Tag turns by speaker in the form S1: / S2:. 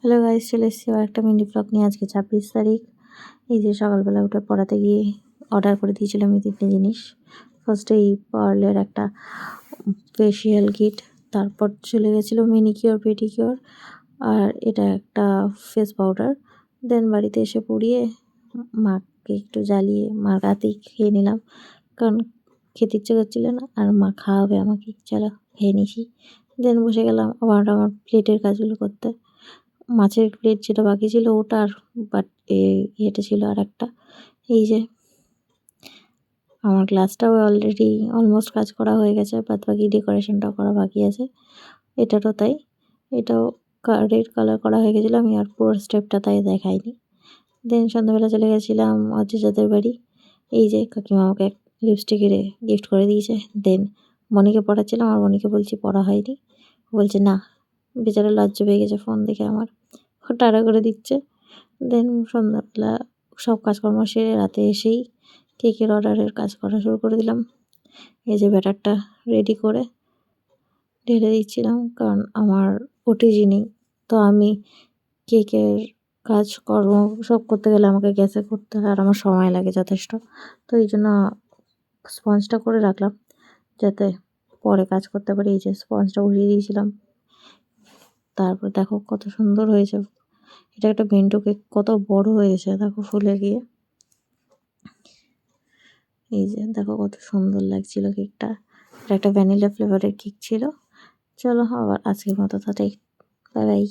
S1: Hello guys, চলে এসেছি আবার একটা মিনি ব্লগ নিয়ে। আজকে 26 তারিখ। এই যে সকালবেলা উঠে পড়াতে গিয়ে অর্ডার করে দিয়েছিলাম এই 3টে জিনিস। ফার্স্টে এই পার্লের একটা ফেসিয়াল কিট, তারপর চলে গেছিলো মিনিকিওর পেডিকিওর, আর এটা একটা ফেস পাউডার। দেন বাড়িতে এসে পরিয়ে মাকে একটু জ্বালিয়ে মার রাতেই খেয়ে নিলাম, কারণ খেতে ইচ্ছে করছিল না, আর মা খাওয়াবে আমাকে। চলো খেয়ে নিছি। দেন বসে গেলাম আবার আমার প্লেটের কাজগুলো করতে। মাছের প্লেট যেটা বাকি ছিল ওটার, বাট ইয়েটা ছিল আর একটা। এই যে আমার গ্লাসটাও অলরেডি অলমোস্ট কাজ করা হয়ে গেছে, বাদ বাকি ডেকোরেশনটাও করা বাকি আছে। এটারও তাই, এটাও রেড কালার করা হয়ে গেছিলো, আমি আর পুরো স্টেপটা তাই দেখাইনি। দেন সন্ধ্যাবেলা চলে গেছিলাম অজিজাদের বাড়ি। এই যে কাকিমা আমাকে লিপস্টিকের গিফট করে দিয়েছে। দেন মনিকে পড়াচ্ছিলাম, আর মনিকে বলছি পড়া হয়নি, বলছে না, বেচারা লজ্জা পেয়ে গেছে ফোন দেখে আমার, টাটা করে দিচ্ছে। দেন সন্ধ্যাবেলা সব কাজকর্ম সেরে রাতে এসেই কেকের অর্ডারের কাজ করা শুরু করে দিলাম। এই যে ব্যাটারটা রেডি করে ঢেলে দিচ্ছিলাম, কারণ আমার ওটিজি নেই, তো আমি কেকের কাজকর্ম সব করতে গেলে আমাকে গ্যাসে করতে হয়, আর আমার সময় লাগে যথেষ্ট। তো এই জন্য স্পঞ্জটা করে রাখলাম যাতে পরে কাজ করতে পারি। এই যে স্পঞ্জটা উঠিয়ে দিয়েছিলাম। তারপর দেখো কত সুন্দর হয়েছে। এটা একটা বেন্টো কেক, কত বড় হয়েছে দেখো ফুলে গিয়ে। এই যে দেখো কত সুন্দর লাগছিল কেকটা। এটা একটা ভ্যানিলা ফ্লেভারের কেক ছিল। চলো আবার আজকের মতো তাই, বাই বাই।